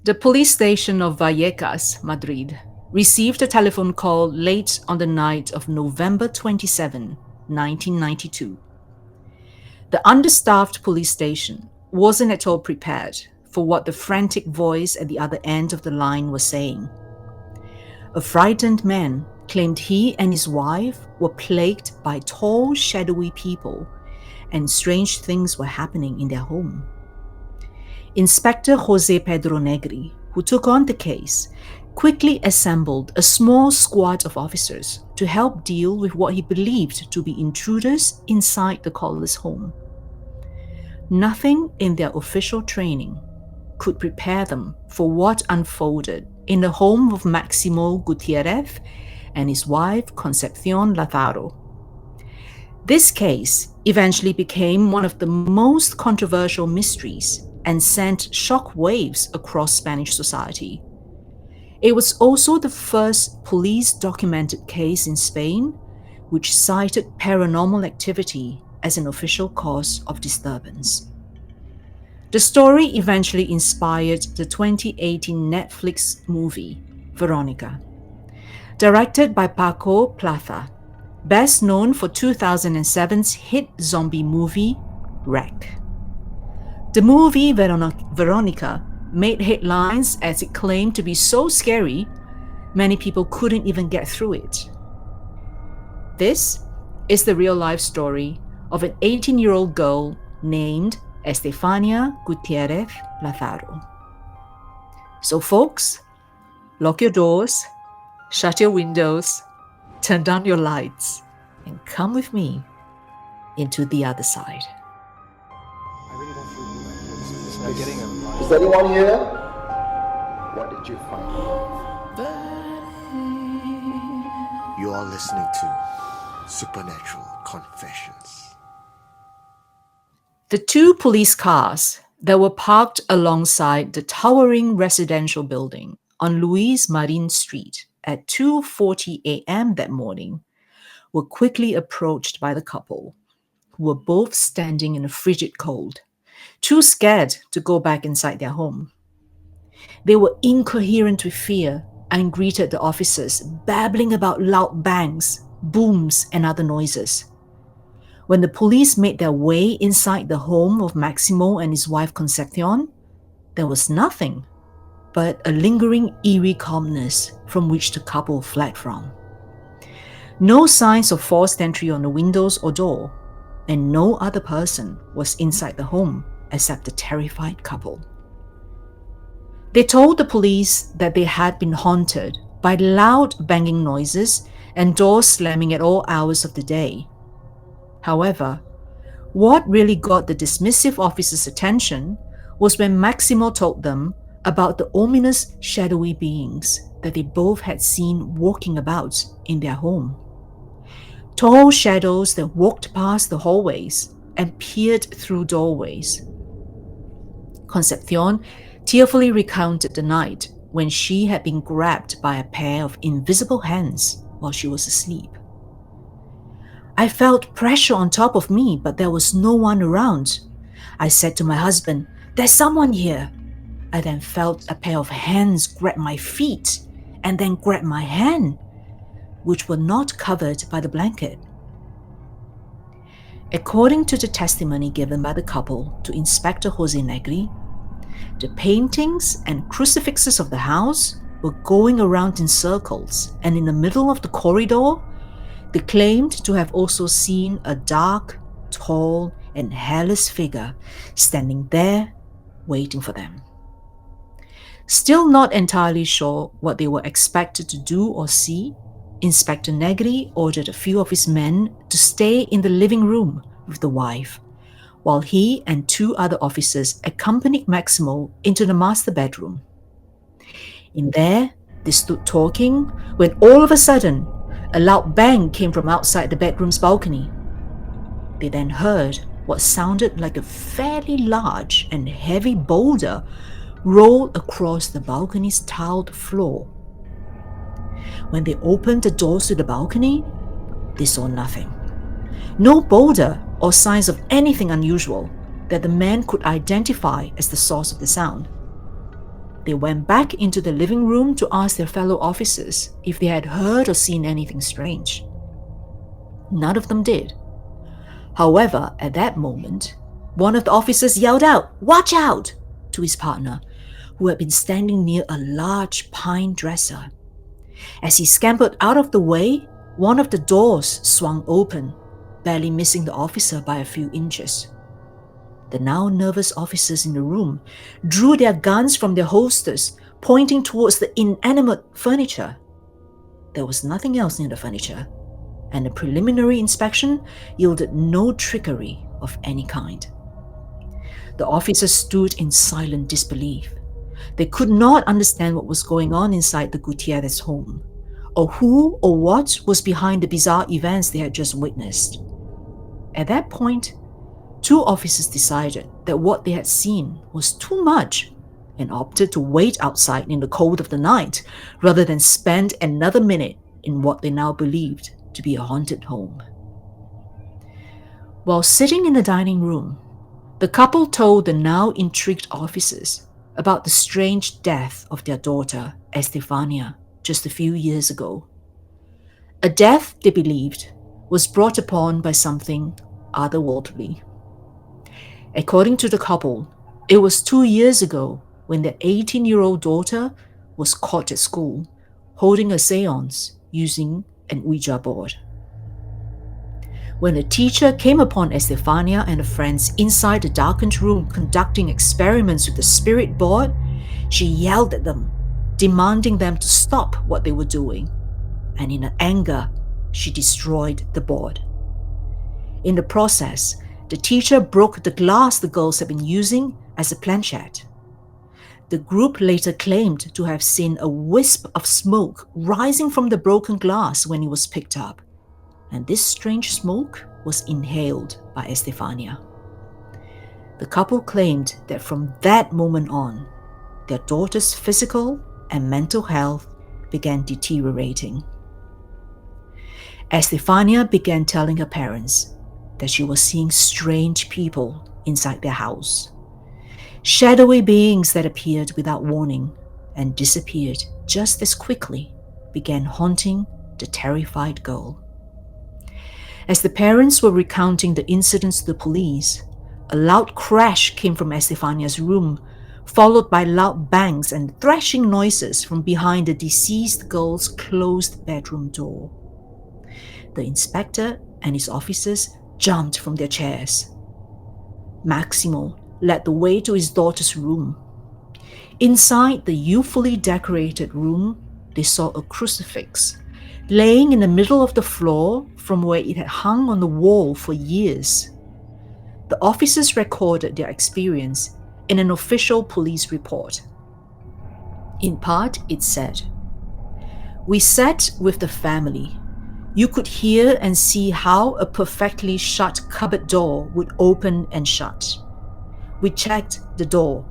The police station of Vallecas, Madrid, received a telephone call late on the night of November 27, 1992. The understaffed police station wasn't at all prepared for what the frantic voice at the other end of the line was saying. A frightened man claimed he and his wife were plagued by tall, shadowy people, and strange things were happening in their home. Inspector José Pedro Negri, who took on the case, quickly assembled a small squad of officers to help deal with what he believed to be intruders inside the caller's home. Nothing in their official training could prepare them for what unfolded in the home of Maximo Gutierrez and his wife Concepcion Lazaro. This case eventually became one of the most controversial mysteries and sent shockwaves across Spanish society. It was also the first police-documented case in Spain which cited paranormal activity as an official cause of disturbance. The story eventually inspired the 2018 Netflix movie, Veronica, directed by Paco Plaza, best known for 2007's hit zombie movie, Wreck. The movie Veronica made headlines as it claimed to be so scary, many people couldn't even get through it. This is the real-life story of an 18-year-old girl named Estefania Gutierrez Lazaro. So folks, lock your doors, shut your windows, turn down your lights, and come with me into the other side. I really don't feel good. This is not getting a vibe. Is anyone here? What did you find? You are listening to Supernatural Confessions. The two police cars that were parked alongside the towering residential building on Luis Marin Street at 2:40 a.m. that morning were quickly approached by the couple, who were both standing in the frigid cold, too scared to go back inside their home. They were incoherent with fear and greeted the officers, babbling about loud bangs, booms, and other noises. When the police made their way inside the home of Maximo and his wife Concepcion, there was nothing but a lingering eerie calmness from which the couple fled from. No signs of forced entry on the windows or door, and no other person was inside the home except the terrified couple. They told the police that they had been haunted by loud banging noises and doors slamming at all hours of the day. However, what really got the dismissive officers' attention was when Maximo told them about the ominous shadowy beings that they both had seen walking about in their home. Tall shadows that walked past the hallways and peered through doorways. Concepcion tearfully recounted the night when she had been grabbed by a pair of invisible hands while she was asleep. I felt pressure on top of me, but there was no one around. I said to my husband, "There's someone here." I then felt a pair of hands grab my feet and then grab my hand, which were not covered by the blanket. According to the testimony given by the couple to Inspector José Negri, the paintings and crucifixes of the house were going around in circles, and in the middle of the corridor, they claimed to have also seen a dark, tall, and hairless figure standing there waiting for them. Still not entirely sure what they were expected to do or see, Inspector Negri ordered a few of his men to stay in the living room with the wife, while he and two other officers accompanied Maximo into the master bedroom. In there, they stood talking when all of a sudden, a loud bang came from outside the bedroom's balcony. They then heard what sounded like a fairly large and heavy boulder roll across the balcony's tiled floor. When they opened the doors to the balcony, they saw nothing. No boulder or signs of anything unusual that the man could identify as the source of the sound. They went back into the living room to ask their fellow officers if they had heard or seen anything strange. None of them did. However, at that moment, one of the officers yelled out, "Watch out!" to his partner, who had been standing near a large pine dresser. As he scampered out of the way, one of the doors swung open, barely missing the officer by a few inches. The now nervous officers in the room drew their guns from their holsters, pointing towards the inanimate furniture. There was nothing else near the furniture, and a preliminary inspection yielded no trickery of any kind. The officers stood in silent disbelief. They could not understand what was going on inside the Gutierrez home, or who or what was behind the bizarre events they had just witnessed. At that point, two officers decided that what they had seen was too much and opted to wait outside in the cold of the night rather than spend another minute in what they now believed to be a haunted home. While sitting in the dining room, the couple told the now intrigued officers about the strange death of their daughter, Estefania, just a few years ago. A death they believed was brought upon by something otherworldly. According to the couple, it was 2 years ago when their 18-year-old daughter was caught at school, holding a seance using an Ouija board. When the teacher came upon Estefania and her friends inside the darkened room conducting experiments with the spirit board, she yelled at them, demanding them to stop what they were doing, and in anger, she destroyed the board. In the process, the teacher broke the glass the girls had been using as a planchette. The group later claimed to have seen a wisp of smoke rising from the broken glass when it was picked up, and this strange smoke was inhaled by Estefania. The couple claimed that from that moment on, their daughter's physical and mental health began deteriorating. Estefania began telling her parents that she was seeing strange people inside their house, shadowy beings that appeared without warning and disappeared just as quickly began haunting the terrified girl. As the parents were recounting the incidents to the police, a loud crash came from Estefania's room, followed by loud bangs and thrashing noises from behind the deceased girl's closed bedroom door. The inspector and his officers jumped from their chairs. Maximo led the way to his daughter's room. Inside the youthfully decorated room, they saw a crucifix laying in the middle of the floor from where it had hung on the wall for years. The officers recorded their experience in an official police report. In part, it said, "We sat with the family. You could hear and see how a perfectly shut cupboard door would open and shut. We checked the door.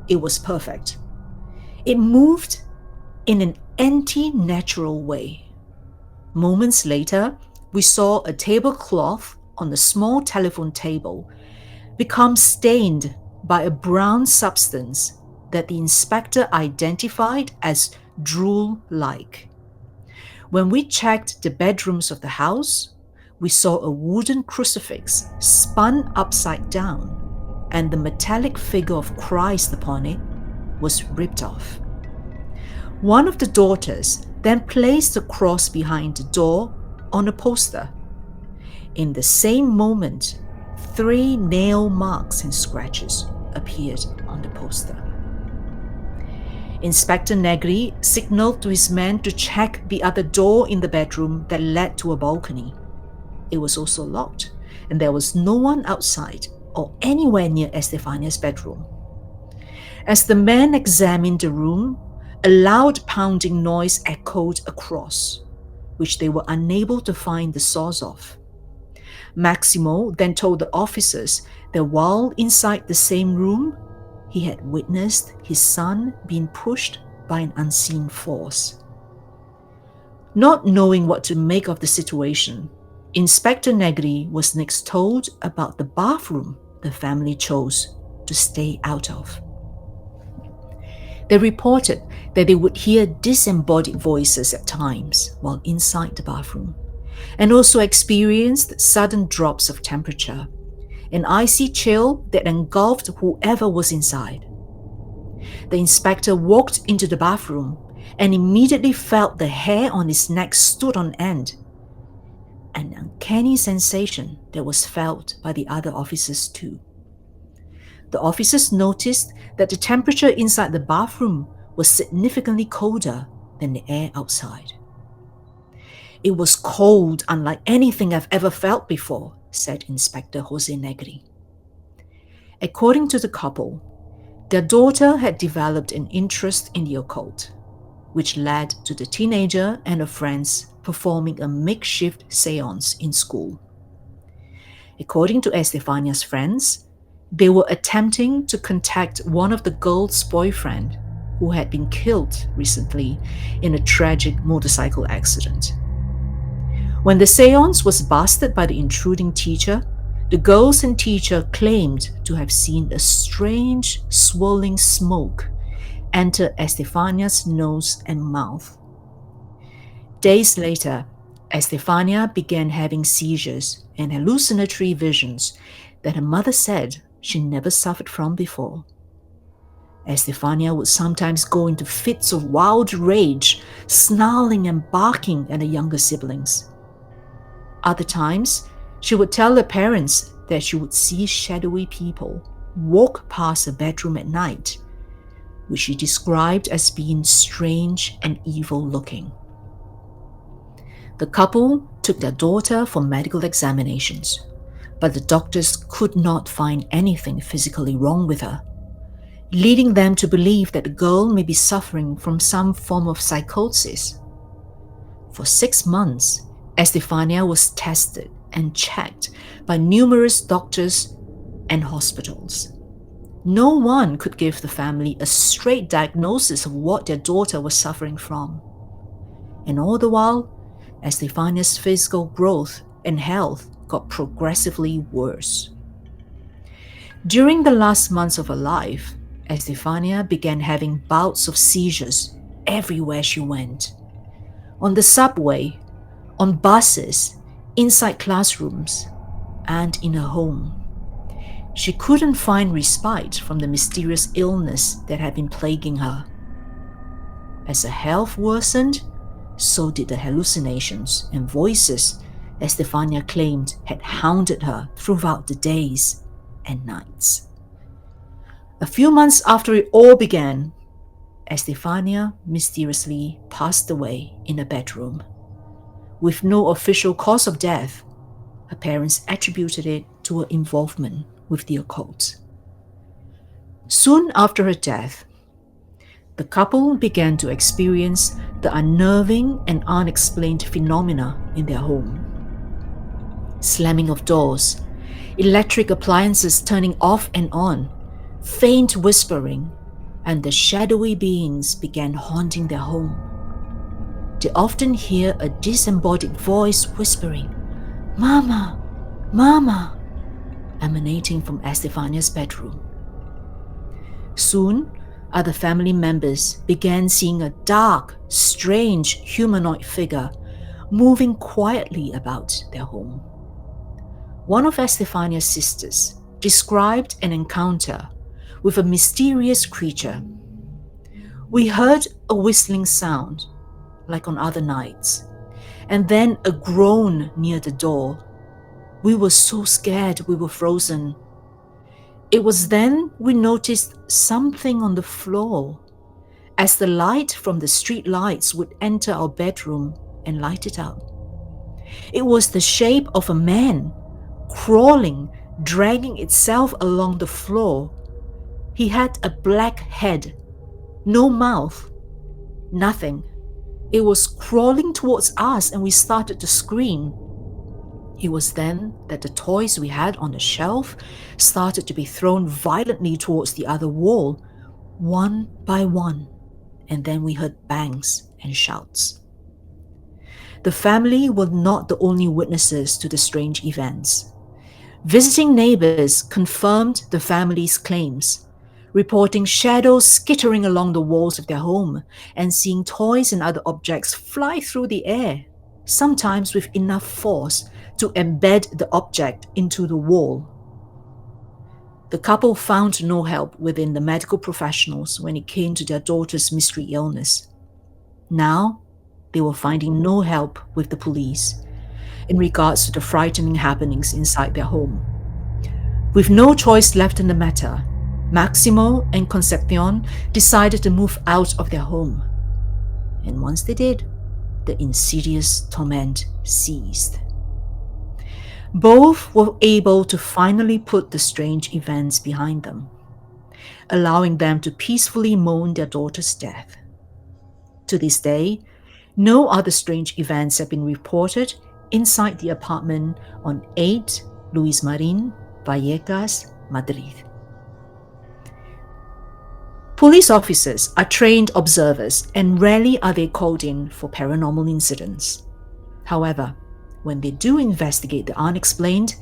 It was perfect. It moved in an anti-natural way. Moments later, we saw a tablecloth on the small telephone table become stained by a brown substance that the inspector identified as drool-like. When we checked the bedrooms of the house, we saw a wooden crucifix spun upside down, and the metallic figure of Christ upon it was ripped off. One of the daughters then placed the cross behind the door on a poster. In the same moment, 3 nail marks and scratches appeared on the poster. Inspector Negri signaled to his men to check the other door in the bedroom that led to a balcony. It was also locked, and there was no one outside or anywhere near Estefania's bedroom. As the men examined the room, a loud pounding noise echoed across, which they were unable to find the source of. Maximo then told the officers that while inside the same room, he had witnessed his son being pushed by an unseen force. Not knowing what to make of the situation, Inspector Negri was next told about the bathroom the family chose to stay out of. They reported that they would hear disembodied voices at times while inside the bathroom, and also experienced sudden drops of temperature, an icy chill that engulfed whoever was inside. The inspector walked into the bathroom and immediately felt the hair on his neck stood on end, an uncanny sensation that was felt by the other officers too. The officers noticed that the temperature inside the bathroom was significantly colder than the air outside. "It was cold unlike anything I've ever felt before," said Inspector José Negri. According to the couple, their daughter had developed an interest in the occult, which led to the teenager and her friends performing a makeshift séance in school. According to Estefania's friends, they were attempting to contact one of the girl's boyfriend who had been killed recently in a tragic motorcycle accident. When the séance was busted by the intruding teacher, the girls and teacher claimed to have seen a strange swirling smoke enter Estefania's nose and mouth. Days later, Estefania began having seizures and hallucinatory visions that her mother said she never suffered from before. Estefania would sometimes go into fits of wild rage, snarling and barking at her younger siblings. Other times, she would tell her parents that she would see shadowy people walk past her bedroom at night, which she described as being strange and evil-looking. The couple took their daughter for medical examinations, but the doctors could not find anything physically wrong with her, leading them to believe that the girl may be suffering from some form of psychosis. For 6 months, Estefania was tested and checked by numerous doctors and hospitals. No one could give the family a straight diagnosis of what their daughter was suffering from. And all the while, Estefania's physical growth and health got progressively worse. During the last months of her life, Estefania began having bouts of seizures everywhere she went. On the subway, on buses, inside classrooms, and in her home. She couldn't find respite from the mysterious illness that had been plaguing her. As her health worsened, so did the hallucinations and voices Estefania claimed had hounded her throughout the days and nights. A few months after it all began, Estefania mysteriously passed away in her bedroom. With no official cause of death, her parents attributed it to her involvement with the occult. Soon after her death, the couple began to experience the unnerving and unexplained phenomena in their home. Slamming of doors, electric appliances turning off and on, faint whispering, and the shadowy beings began haunting their home. They often hear a disembodied voice whispering, "Mama, Mama," emanating from Estefania's bedroom. Soon, other family members began seeing a dark, strange humanoid figure moving quietly about their home. One of Estefania's sisters described an encounter with a mysterious creature. "We heard a whistling sound, like on other nights, and then a groan near the door. We were so scared we were frozen. It was then we noticed something on the floor, as the light from the street lights would enter our bedroom and light it up. It was the shape of a man, crawling, dragging itself along the floor. He had a black head, no mouth, nothing. It was crawling towards us and we started to scream. It was then that the toys we had on the shelf started to be thrown violently towards the other wall, one by one, and then we heard bangs and shouts." The family were not the only witnesses to the strange events. Visiting neighbors confirmed the family's claims, reporting shadows skittering along the walls of their home and seeing toys and other objects fly through the air, sometimes with enough force to embed the object into the wall. The couple found no help within the medical professionals when it came to their daughter's mystery illness. Now, they were finding no help with the police in regards to the frightening happenings inside their home. With no choice left in the matter, Maximo and Concepcion decided to move out of their home. And once they did, the insidious torment ceased. Both were able to finally put the strange events behind them, allowing them to peacefully mourn their daughter's death. To this day, no other strange events have been reported inside the apartment on 8 Luis Marin, Vallecas, Madrid. Police officers are trained observers and rarely are they called in for paranormal incidents. However, when they do investigate the unexplained,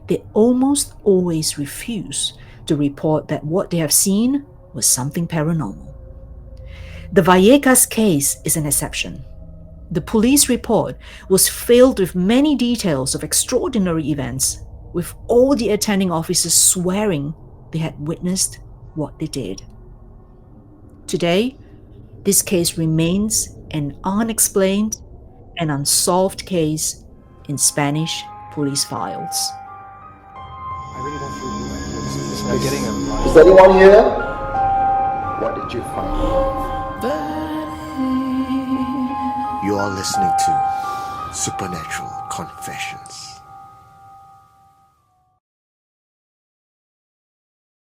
they almost always refuse to report that what they have seen was something paranormal. The Vallecas case is an exception. The police report was filled with many details of extraordinary events, with all the attending officers swearing they had witnessed what they did. Today, this case remains an unexplained and unsolved case in Spanish police files. I really don't feel good. This is getting a Is anyone here? What did you find? You are listening to Supernatural Confessions.